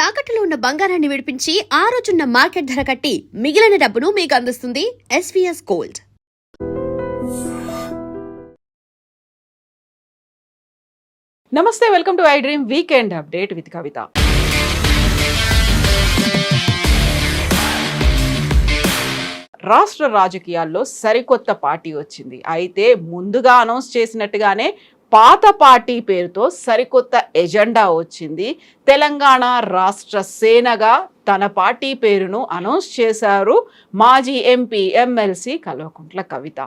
తాకట్టులో ఉన్న బంగారాన్ని విడిపించి ఆ రోజున్న మార్కెట్ ధర కట్టి మిగిలిన డబ్బును మీకు అందిస్తుంది ఎస్వీఎస్ గోల్డ్. నమస్తే, welcome to I dream weekend update with Kavitha. రాష్ట్ర రాజకీయాల్లో సరికొత్త పార్టీ వచ్చింది. అయితే ముందుగా అనౌన్స్ చేసినట్టుగానే పాత పార్టీ పేరుతో సరికొత్త ఎజెండా వచ్చింది. తెలంగాణ రాష్ట్ర సేనగా తన పార్టీ పేరును అనౌన్స్ చేశారు మాజీ ఎంపీ ఎమ్మెల్సీ కల్వకుంట్ల కవిత.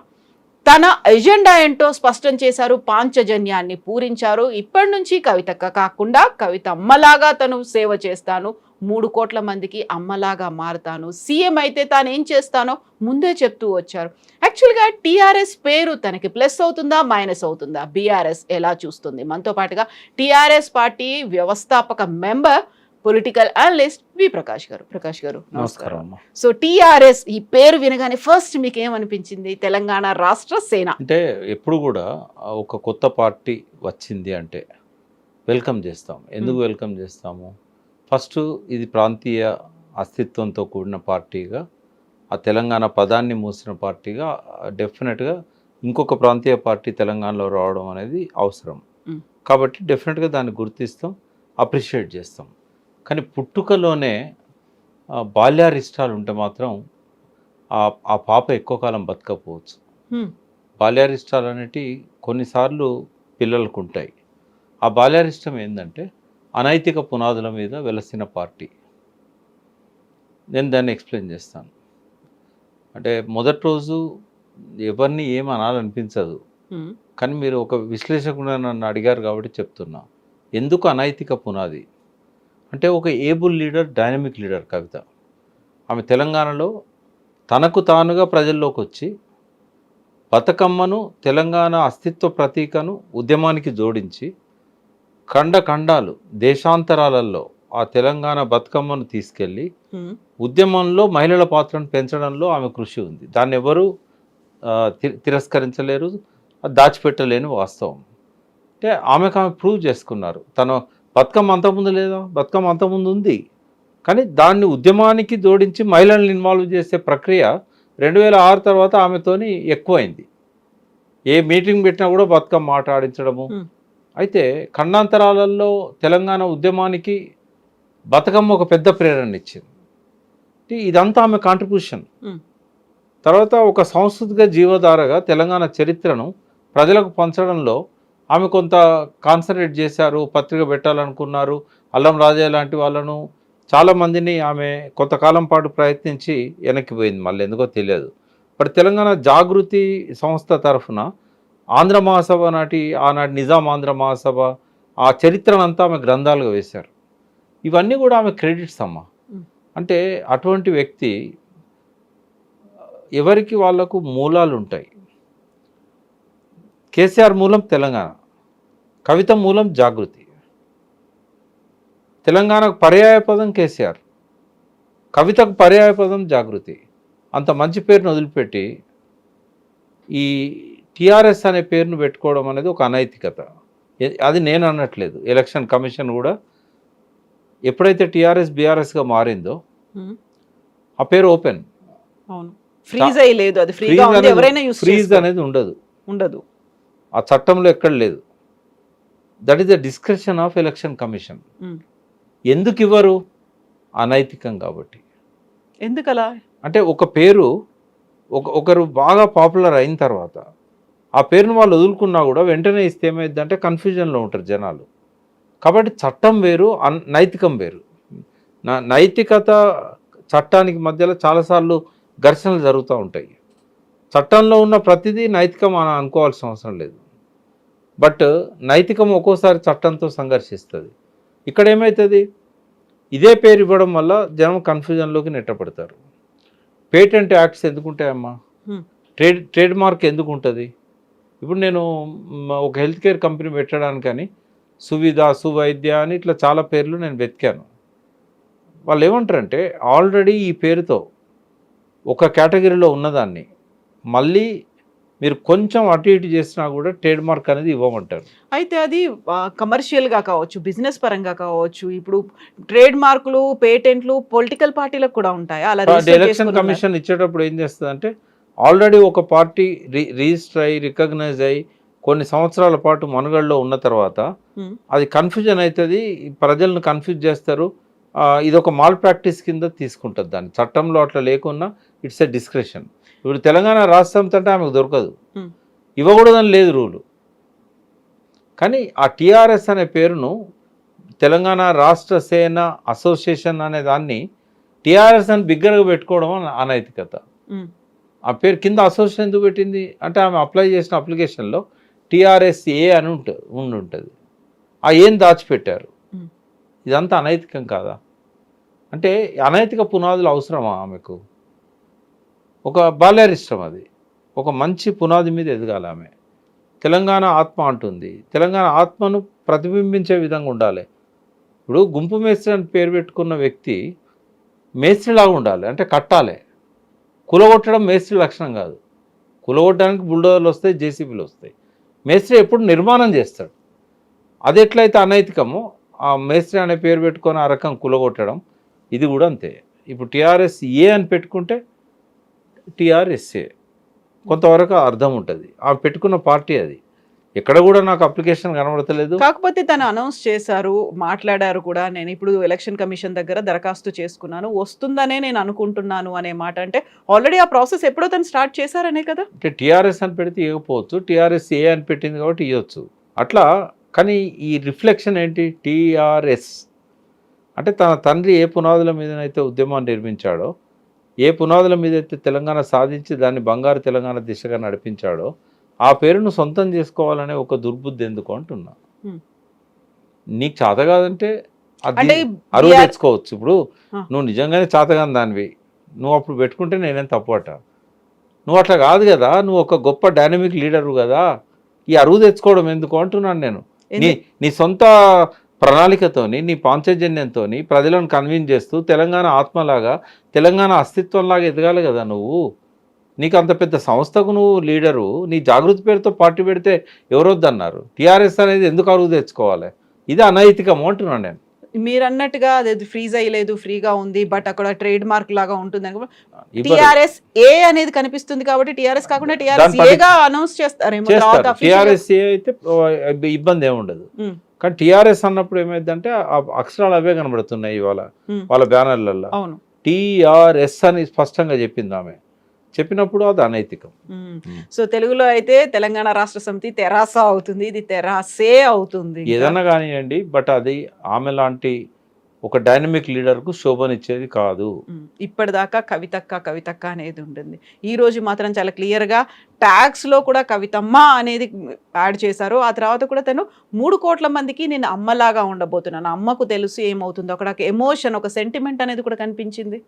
తన ఎజెండా ఏంటో స్పష్టం చేశారు, పాంచజన్యాన్ని పూరించారు. ఇప్పటి నుంచి కవితక్క కాకుండా కవిత అమ్మలాగా తను సేవ చేస్తాను, 3 కోట్ల మందికి అమ్మలాగా మారుతాను, సీఎం అయితే తాను ఏం చేస్తానో ముందే చెప్తూ వచ్చారు. యాక్చువల్గా టీఆర్ఎస్ పేరు తనకి ప్లస్ అవుతుందా మైనస్ అవుతుందా, బీఆర్ఎస్ ఎలా చూస్తుంది? మనతో పాటుగా టీఆర్ఎస్ పార్టీ వ్యవస్థాపక మెంబర్ పొలిటికల్ అనలిస్ట్ వి ప్రకాష్ గారు నమస్కారం. సో టీఆర్ఎస్ ఈ పేరు వినగానే ఫస్ట్ మీకు ఏమనిపించింది? తెలంగాణ రాష్ట్ర సేన అంటే ఎప్పుడు కూడా ఒక కొత్త పార్టీ వచ్చింది అంటే వెల్కమ్ చేస్తాం. ఎందుకు వెల్కమ్ చేస్తాము? ఫస్ట్ ఇది ప్రాంతీయ అస్తిత్వంతో కూడిన పార్టీగా, ఆ తెలంగాణ పదాన్ని మూసిన పార్టీగా డెఫినెట్గా ఇంకొక ప్రాంతీయ పార్టీ తెలంగాణలో రావడం అనేది అవసరం. కాబట్టి డెఫినెట్గా దాన్ని గుర్తిస్తాం, అప్రిషియేట్ చేస్తాం. కానీ పుట్టుకలోనే బాల్యారిష్టాలు ఉంటే మాత్రం ఆ పాప ఎక్కువ కాలం బతకపోవచ్చు. బాల్యారిష్టాలు అనేటివి కొన్నిసార్లు పిల్లలకు ఉంటాయి. ఆ బాల్యారిష్టం ఏంటంటే అనైతిక పునాదుల మీద వెలసిన పార్టీ. నేను దాన్ని ఎక్స్ప్లెయిన్ చేస్తాను. అంటే మొదటి రోజు ఎవరిని ఏం అనాలనిపించదు, కానీ మీరు ఒక విశ్లేషకుడు నన్ను అడిగారు కాబట్టి చెప్తున్నా. ఎందుకు అనైతిక పునాది అంటే, ఒక ఏబుల్ లీడర్, డైనమిక్ లీడర్ కవిత. ఆమె తెలంగాణలో తనకు తానుగా ప్రజల్లోకి వచ్చి బతుకమ్మను, తెలంగాణ అస్తిత్వ ప్రతీకను ఉద్యమానికి జోడించి ఖండాలు దేశాంతరాలలో ఆ తెలంగాణ బతుకమ్మను తీసుకెళ్ళి ఉద్యమంలో మహిళల పాత్రను పెంచడంలో ఆమె కృషి ఉంది. దాన్ని ఎవరు తిరస్కరించలేరు, దాచిపెట్టలేని వాస్తవం. అంటే ఆమె ప్రూవ్ చేసుకున్నారు. తను బతుకమ్మ అంతకుముందు లేదా? బతుకమ్మ అంతకుముందు ఉంది, కానీ దాన్ని ఉద్యమానికి జోడించి మహిళలను ఇన్వాల్వ్ చేసే ప్రక్రియ 2006 తర్వాత ఆమెతోని ఎక్కువైంది. ఏ మీటింగ్ పెట్టినా కూడా బతుకమ్మ మాట ఆడించడము. అయితే ఖండాంతరాలలో తెలంగాణ ఉద్యమానికి బతుకమ్మ ఒక పెద్ద ప్రేరణ ఇచ్చింది. ఇదంతా ఆమె కాంట్రిబ్యూషన్. తర్వాత ఒక సాంస్కృతిక జీవధారగా తెలంగాణ చరిత్రను ప్రజలకు పంచడంలో ఆమె కొంత కాన్సన్ట్రేట్ చేశారు. పత్రిక పెట్టాలనుకున్నారు. అల్లం రాజయ్య లాంటి వాళ్ళను చాలామందిని ఆమె కొంతకాలం పాటు ప్రయత్నించి వెనక్కిపోయింది, మళ్ళీ ఎందుకో తెలియదు. బట్ తెలంగాణ జాగృతి సంస్థ తరఫున ఆంధ్ర మహాసభ ఆనాటి నిజాం ఆంధ్ర మహాసభ ఆ చరిత్రనంతా ఆమె గ్రంథాలుగా వేశారు. ఇవన్నీ కూడా ఆమె క్రెడిట్స్ అమ్మ. అంటే అటువంటి వ్యక్తి ఎవరికి వాళ్లకు మూలాలు ఉంటాయి. కేసీఆర్ మూలం తెలంగాణ, కవిత మూలం జాగృతి. తెలంగాణకు పర్యాయ పదం కేసీఆర్, కవితకు పర్యాయ పదం జాగృతి. అంత మంచి పేరును వదిలిపెట్టి ఈ టీఆర్ఎస్ అనే పేరును పెట్టుకోవడం అనేది ఒక అనైతికత. అది నేను అనట్లేదు. ఎలక్షన్ కమిషన్ కూడా ఎప్పుడైతే టీఆర్ఎస్ బీఆర్ఎస్గా మారిందో ఆ పేరు ఓపెన్, ఫ్రీజ్ అనేది ఉండదు. ఆ చట్టంలో ఎక్కడ లేదు. That is the description of election commission. ఎందుకు ఇవ్వరు? అనైతికం కాబట్టి. ఎందుకలా అంటే ఒక పేరు ఒకరు బాగా పాపులర్ అయిన తర్వాత ఆ పేరును వాళ్ళు వదులుకున్నా కూడా వెంటనే ఇస్తే ఏమైందంటే కన్ఫ్యూజన్లో ఉంటారు జనాలు. కాబట్టి చట్టం వేరు, నైతికం వేరు. నైతికత చట్టానికి మధ్యలో చాలాసార్లు ఘర్షణలు జరుగుతూ ఉంటాయి. చట్టంలో ఉన్న ప్రతిదీ నైతికం అని అనుకోవాల్సిన అవసరం లేదు. బట్ నైతికం ఒక్కోసారి చట్టంతో సంఘర్షిస్తుంది. ఇక్కడ ఏమవుతుంది? ఇదే పేరు ఇవ్వడం వల్ల జనం కన్ఫ్యూజన్లోకి నెట్టబడతారు. పేటెంట్ యాక్ట్స్ ఎందుకుంటాయమ్మా? ట్రేడ్ మార్క్ ఎందుకు ఉంటుంది? ఇప్పుడు నేను ఒక హెల్త్ కేర్ కంపెనీ పెట్టడానికని సువిధ, సువైద్య అని ఇట్లా చాలా పేర్లు నేను వెతికాను. వాళ్ళు ఏమంటారంటే ఆల్రెడీ ఈ పేరుతో ఒక కేటగిరీలో ఉన్నదాన్ని మళ్ళీ మీరు కొంచెం అటు ఇటు చేసినా కూడా ట్రేడ్ మార్క్ అనేది ఇవ్వమంటారు. అయితే అది కమర్షియల్‌గా కావచ్చు, బిజినెస్ పరంగా కావచ్చు. ఇప్పుడు ట్రేడ్ మార్కులు, పేటెంట్లు పొలిటికల్ పార్టీలకు కూడా ఉంటాయా? అలా రిజిస్టర్ ఎలక్షన్ చేసుకొని ఉన్నారా? కమిషన్ ఇచ్చేటప్పుడు ఏం చేస్తుందంటే ఆల్రెడీ ఒక పార్టీ రిజిస్టర్ అయ్యి రికగ్నైజ్ అయ్యి కొన్ని సంవత్సరాల పాటు మనుగడలో ఉన్న తర్వాత హ్మ్. అది కన్ఫ్యూజన్ అవుతుంది, ప్రజలను కన్ఫ్యూజ్ చేస్తారు. ఇది ఒక మాల్ ప్రాక్టీస్ కింద తీసుకుంటుంది దాన్ని. చట్టంలో అట్లా లేకున్నా ఇట్స్ ఎ డిస్క్రిషన్. ఇప్పుడు తెలంగాణ రాష్ట్రం అంటే ఆమెకు దొరకదు, హ్మ్. ఇవ్వకూడదని లేదు రూలు. కానీ ఆ టీఆర్ఎస్ అనే పేరును తెలంగాణ రాష్ట్ర సేన అసోసియేషన్ అనే దాన్ని టీఆర్ఎస్ అని బిగ్గరగా పెట్టుకోవడం అనైతికత. హ్మ్. ఆ పేరు కింద అసోసియేషన్ ఎందుకు పెట్టింది అంటే ఆమె అప్లై చేసిన అప్లికేషన్లో టీఆర్ఎస్ఏ అని ఉంటుంది. ఆ ఏం దాచిపెట్టారు. హ్మ్. ఇదంతా అనైతికం కాదా? అంటే అనైతిక పునాదులు అవసరమా ఆమెకు? ఒక బాల్యారిష్టం అది. ఒక మంచి పునాది మీద ఎదగాలి ఆమె. తెలంగాణ ఆత్మ అంటుంది. తెలంగాణ ఆత్మను ప్రతిబింబించే విధంగా ఉండాలి. ఇప్పుడు గుంపు మేస్త్రి అని పేరు పెట్టుకున్న వ్యక్తి మేస్త్రిలాగా ఉండాలి, అంటే కట్టాలి. కులగొట్టడం మేస్త్రి లక్షణం కాదు. కులగొట్టడానికి బుల్డోజర్లు వస్తాయి, జేసీబీలు వస్తాయి. మేస్త్రి ఎప్పుడు నిర్మాణం చేస్తాడు. అది ఎట్లయితే అనైతికమో ఆ మేస్త్రి అనే పేరు పెట్టుకొని ఆ రకం కులగొట్టడం ఇది కూడా అంతే. ఇప్పుడు టీఆర్ఎస్ ఏ అని పెట్టుకుంటే టీఆర్ఎస్ఏ కొంతవరకు అర్థం ఉంటుంది. ఆమె పెట్టుకున్న పార్టీ అది. ఎక్కడ కూడా నాకు అప్లికేషన్ కనబడతలేదు. కాకపోతే తను అనౌన్స్ చేశారు, మాట్లాడారు కూడా. నేను ఇప్పుడు ఎలక్షన్ కమిషన్ దగ్గర దరఖాస్తు చేసుకున్నాను, వస్తుందనే నేను అనుకుంటున్నాను అనే మాట. అంటే ఆల్రెడీ ఆ ప్రాసెస్ ఎప్పుడో తను స్టార్ట్ చేశారనే కదా? అంటే టీఆర్ఎస్ అని పెడితే ఇవ్వకపోవచ్చు, టీఆర్ఎస్ ఏ అని పెట్టింది కాబట్టి ఇవ్వచ్చు అట్లా. కానీ ఈ రిఫ్లెక్షన్ ఏంటి? టీఆర్ఎస్ అంటే తన తండ్రి ఏ పునాదుల మీదనైతే ఉద్యమాన్ని నిర్మించాడో, ఏ పునాదుల మీద అయితే తెలంగాణ సాధించి దాన్ని బంగారు తెలంగాణ దిశగా నడిపించాడో ఆ పేరును సొంతం చేసుకోవాలనే ఒక దుర్బుద్ధి ఎందుకు అంటున్నా. హ్మ్. నీకు చేత కాదంటే అది అంటే అరువు BR తెచ్చుకోవచ్చు. ఇప్పుడు ఆ. నువ్వు నిజంగానే చేతగాని దానివి, నువ్వు అప్పుడు పెట్టుకుంటే నేనేం తప్పట. నువ్వు అట్లా కాదు కదా, నువ్వు ఒక గొప్ప డైనమిక్ లీడరు కదా, ఈ అరువు తెచ్చుకోవడం ఎందుకు అంటున్నాను నేను. నీ నీ సొంత ప్రణాళికతోని, నీ పాంచజన్యంతోని ప్రజలను కన్విన్స్ చేస్తూ తెలంగాణ ఆత్మలాగా, తెలంగాణ అస్తిత్వంలాగా ఎదగాలి కదా నువ్వు. నీకు అంత పెద్ద సంస్థకు నువ్వు లీడరు, నీ జాగృతి పేరుతో పార్టీ పెడితే ఎవరొద్దన్నారు? టీఆర్ఎస్ అనేది ఎందుకు అరువు తెచ్చుకోవాలి? ఇది అనైతికము అంటున్నాను నేను. మీరన్నట్టుగా అది ఫ్రీజ్ అయ్యలేదు, ఫ్రీగా ఉంది. బట్ అక్కడ ట్రేడ్ మార్క్ లాగా ఉంటుంది. ఇవ్వరు. టీఆర్ఎస్ ఏ అనేది కనిపిస్తుంది కాబట్టి టీఆర్ఎస్ కాకుండా టీఆర్ఎస్ దాని పది- ఏగా అనౌన్స్ చేస్తారేమో తర్వాత చేస్తారు. official గా. టీఆర్ఎస్ అయితే ఇబ్బంది ఏముండదు. ఉమ్, కానీ టీఆర్ఎస్ అన్నప్పుడు ఏమైందంటే ఆ అక్షరాలు అవే కనబడుతున్నాయి ఇవాళ ఉమ్, వాళ్ళ బ్యానర్లలో. అవును. టీఆర్ఎస్ అని స్పష్టంగా చెప్పింది ఆమె. చెప్పినప్పుడు అది అనైతికం. సో తెలుగులో అయితే తెలంగాణ రాష్ట్ర సమితి తెరాస అవుతుంది, ఇది తెరాసే అవుతుంది ఇంకా. ఏదన్నా కానివ్వండి, బట్ అది ఆమె లాంటి ఒక డైనమిక్ లీడర్కు శోభనిచ్చేది కాదు. ఇప్పటిదాకా కవితక్క అనేది ఉంటుంది. ఈ రోజు మాత్రం చాలా క్లియర్గా ట్యాగ్స్లో కూడా కవితమ్మ అనేది యాడ్ చేశారు. ఆ తర్వాత కూడా తను 3 కోట్ల మందికి నేను అమ్మలాగా ఉండబోతున్నాను, అమ్మకు తెలుసు ఏమవుతుందో, అక్కడ ఒక ఎమోషన్, ఒక సెంటిమెంట్ అనేది కూడా కనిపించింది.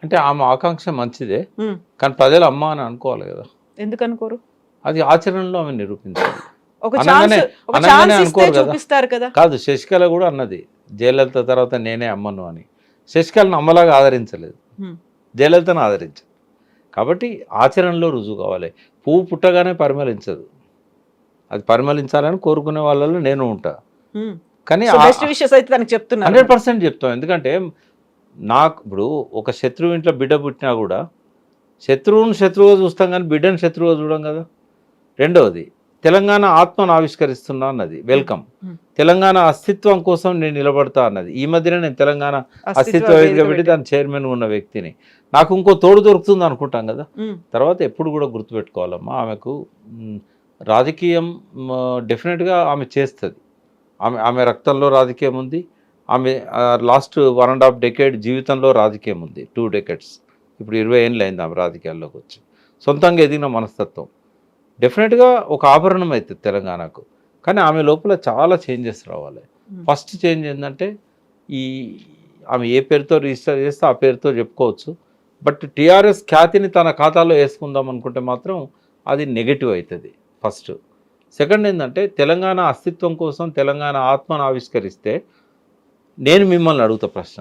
అంటే ఆమె ఆకాంక్ష మంచిదే, ఉమ్, కానీ ప్రజలు అమ్మ అని అనుకోవాలి కదా. ఎందుకు అనుకోరు? అది ఆచరణలో ఆమె నిరూపించాలి. ఒక అనగానే ఛాన్స్ ఇస్తే అనుకోరు కదా. చూపిస్తారు కదా. కాదు, శశికళ కూడా అన్నది జయలలిత తర్వాత నేనే అమ్మను అని. శశికళను అమ్మలాగా ఆదరించలేదు, ఉమ్, జయలలితను ఆదరించదు. కాబట్టి ఆచరణలో రుజువు కావాలి. పువ్వు పుట్టగానే పరిమళించదు, అది పరిమళించాలని కోరుకునే వాళ్ళలో నేను ఉంటా. ఉమ్. కానీ సో బెస్ట్ విషెస్ అయితే తనకి చెప్తున్నారు. 100% చెప్తాం. ఎందుకంటే నాకు ఇప్పుడు ఒక శత్రువు ఇంట్లో బిడ్డ పుట్టినా కూడా శత్రువును శత్రువుగా చూస్తాం, కానీ బిడ్డను శత్రువుగా చూడం కదా. రెండవది, తెలంగాణ ఆత్మను ఆవిష్కరిస్తున్నా అన్నది వెల్కమ్. తెలంగాణ అస్తిత్వం కోసం నేను నిలబడతా అన్నది. ఈ మధ్యనే నేను తెలంగాణ అస్తిత్వ వేదిక పెట్టి దాని చైర్మన్ ఉన్న వ్యక్తిని. నాకు ఇంకో తోడు దొరుకుతుంది అనుకుంటాం కదా. తర్వాత ఎప్పుడు కూడా గుర్తుపెట్టుకోవాలమ్మా, ఆమెకు రాజకీయం డెఫినెట్గా ఆమె చేస్తుంది. ఆమె రక్తంలో రాజకీయం ఉంది. ఆమె లాస్ట్ 1.5 డెకేడ్ జీవితంలో రాజకీయం ఉంది. 2 డెకేడ్స్, ఇప్పుడు 20 ఏళ్ళు అయింది ఆమె రాజకీయాల్లోకి వచ్చి. సొంతంగా ఎదిగిన మనస్తత్వం డెఫినెట్గా ఒక ఆభరణం అవుతుంది తెలంగాణకు. కానీ ఆమె లోపల చాలా చేంజెస్ రావాలి. ఫస్ట్ చేంజ్ ఏంటంటే ఆమె ఏ పేరుతో రిజిస్టర్ చేస్తే ఆ పేరుతో చెప్పుకోవచ్చు. బట్ టీఆర్ఎస్ ఖ్యాతిని తన ఖాతాలో వేసుకుందాం అనుకుంటే మాత్రం అది నెగటివ్ అవుతుంది ఫస్ట్. సెకండ్ ఏంటంటే తెలంగాణ అస్తిత్వం కోసం తెలంగాణ ఆత్మను ఆవిష్కరిస్తే నేను మిమ్మల్ని అడుగుతా ప్రశ్న,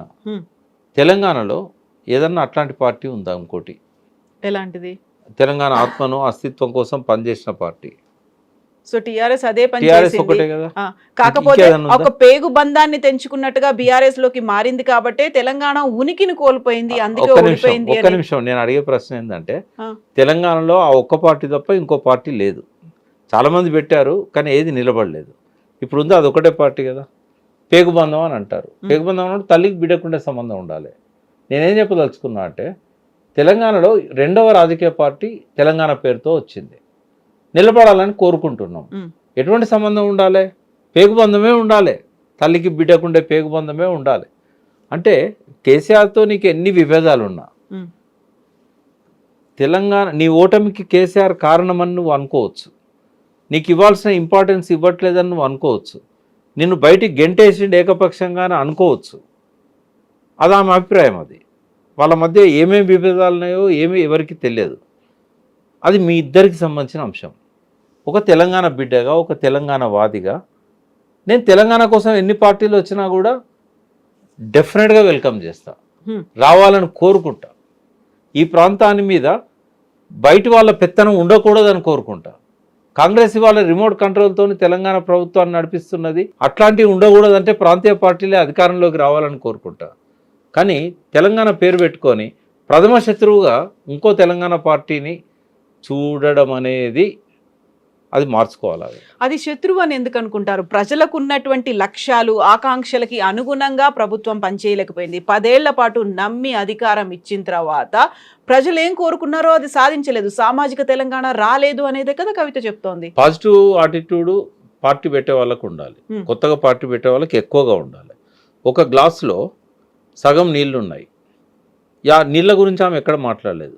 తెలంగాణలో ఏదన్నా అట్లాంటి పార్టీ ఉందా ఇంకోటి? ఎలాంటిది? తెలంగాణ ఆత్మను అస్తిత్వం కోసం పనిచేసిన పార్టీ. సో టిఆర్ఎస్ అదే పని టీఆర్ఎస్ చేసింది. ఒకటే కదా. కాకపోతే ఇంకేదన్నా ఉందా? ఒక పేగు బంధాన్ని తెంచుకున్నట్టుగా బీఆర్ఎస్ లోకి మారింది కాబట్టి తెలంగాణ ఉనికిని కోల్పోయింది, అందుకే ఓడిపోయింది ఒక్క అని. నిమిషం నేను అడిగే ప్రశ్న ఏంటంటే, ఆ. తెలంగాణలో ఆ ఒక్క పార్టీ తప్ప ఇంకో పార్టీ లేదు. చాలా మంది పెట్టారు కానీ ఏది నిలబడలేదు. ఇప్పుడు ఉంది అది ఒకటే పార్టీ కదా. పేగుబంధం అని అంటారు. పేగుబంధం అంటే తల్లికి బిడ్డకుండే సంబంధం ఉండాలి. నేనేం చెప్పదలుచుకున్నా అంటే, తెలంగాణలో రెండవ రాజకీయ పార్టీ తెలంగాణ పేరుతో వచ్చింది. నిలబడాలని కోరుకుంటున్నాం. ఎటువంటి సంబంధం ఉండాలి? పేగుబంధమే ఉండాలి. తల్లికి బిడ్డకుండే పేగుబంధమే ఉండాలి. అంటే కేసీఆర్తో నీకు ఎన్ని విభేదాలు ఉన్నా, తెలంగాణ నీ ఓటమికి కేసీఆర్ కారణమని నువ్వు అనుకోవచ్చు. నీకు ఇవ్వాల్సిన ఇంపార్టెన్స్ ఇవ్వట్లేదని నువ్వు అనుకోవచ్చు. నిన్ను బయటికి గెంటేసిండి ఏకపక్షంగానే అనుకోవచ్చు. అది ఆమె అభిప్రాయం. అది వాళ్ళ మధ్య ఏమేమి విభేదాలు ఉన్నాయో ఏమీ ఎవరికి తెలియదు. అది మీ ఇద్దరికి సంబంధించిన అంశం. ఒక తెలంగాణ బిడ్డగా, ఒక తెలంగాణ వాదిగా నేను తెలంగాణ కోసం ఎన్ని పార్టీలు వచ్చినా కూడా డెఫినెట్గా వెల్కమ్ చేస్తా, రావాలని కోరుకుంటా. ఈ ప్రాంతాన్ని మీద బయటి వాళ్ళ పెత్తనం ఉండకూడదని కోరుకుంటా. కాంగ్రెస్ ఇవాళ రిమోట్ కంట్రోల్తో తెలంగాణ ప్రభుత్వాన్ని నడిపిస్తున్నది. అట్లాంటివి ఉండకూడదంటే ప్రాంతీయ పార్టీలే అధికారంలోకి రావాలని కోరుకుంటా. కానీ తెలంగాణ పేరు పెట్టుకొని ప్రథమ శత్రువుగా ఇంకో తెలంగాణ పార్టీని చూడడం అనేది అది మార్చుకోవాలి. అది శత్రువు అని ఎందుకు అనుకుంటారు? ప్రజలకు ఉన్నటువంటి లక్ష్యాలు, ఆకాంక్షలకి అనుగుణంగా ప్రభుత్వం పనిచేయలేకపోయింది. 10 ఏళ్ల పాటు నమ్మి అధికారం ఇచ్చిన తర్వాత ప్రజలు ఏం కోరుకున్నారో అది సాధించలేదు. సామాజిక తెలంగాణ రాలేదు అనేదే కదా కవిత చెప్తోంది. పాజిటివ్ ఆటిట్యూడ్ పార్టీ పెట్టే వాళ్ళకు ఉండాలి. కొత్తగా పార్టీ పెట్టే వాళ్ళకి ఎక్కువగా ఉండాలి. ఒక గ్లాసులో సగం నీళ్లు ఉన్నాయి. నీళ్ళ గురించి ఆమె ఎక్కడ మాట్లాడలేదు.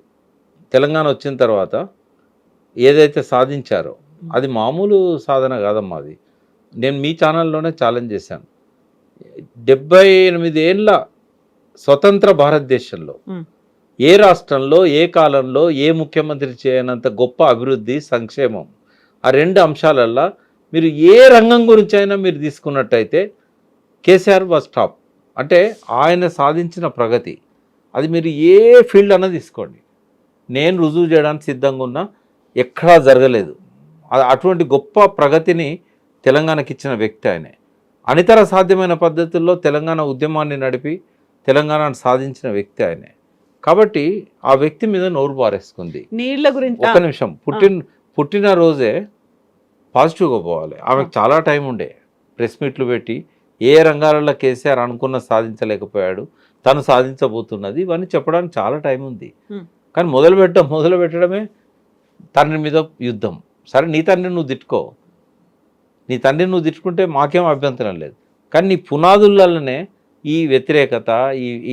తెలంగాణ వచ్చిన తర్వాత ఏదైతే సాధించారో అది మామూలు సాధన కాదమ్మా. అది నేను మీ ఛానల్లోనే ఛాలెంజ్ చేశాను. 78 ఏళ్ళ స్వతంత్ర భారతదేశంలో ఏ రాష్ట్రంలో, ఏ కాలంలో, ఏ ముఖ్యమంత్రి చేయనంత గొప్ప అభివృద్ధి, సంక్షేమం, ఆ 2 అంశాలల్లో మీరు ఏ రంగం గురించి అయినా మీరు తీసుకున్నట్టయితే కేసీఆర్ వాజ్ టాప్. అంటే ఆయన సాధించిన ప్రగతి అది మీరు ఏ ఫీల్డ్ అన్నా తీసుకోండి, నేను రుజువు చేయడానికి సిద్ధంగా ఉన్నా. ఎక్కడా జరగలేదు. అటువంటి గొప్ప ప్రగతిని తెలంగాణకి ఇచ్చిన వ్యక్తి ఆయనే. అనితర సాధ్యమైన పద్ధతుల్లో తెలంగాణ ఉద్యమాన్ని నడిపి తెలంగాణను సాధించిన వ్యక్తి ఆయనే. కాబట్టి ఆ వ్యక్తి మీద నోరు పారేసుకుంది. నీళ్ళ గురించి ఒక్క నిమిషం, పుట్టిన రోజే పాజిటివ్గా పోవాలి. ఆమెకు చాలా టైం ఉండే ప్రెస్ మీట్లు పెట్టి ఏ రంగాలలో కేసీఆర్ అనుకున్న సాధించలేకపోయాడు, తను సాధించబోతున్నది, ఇవన్నీ చెప్పడానికి చాలా టైం ఉంది. కానీ మొదలు పెట్టడమే తండ్రి మీద యుద్ధం. సరే, నీ తండ్రిని నువ్వు తిట్టుకో, నీ తండ్రిని నువ్వు తిట్టుకుంటే మాకేం అభ్యంతరం లేదు. కానీ నీ పునాదులనే ఈ వ్యతిరేకత,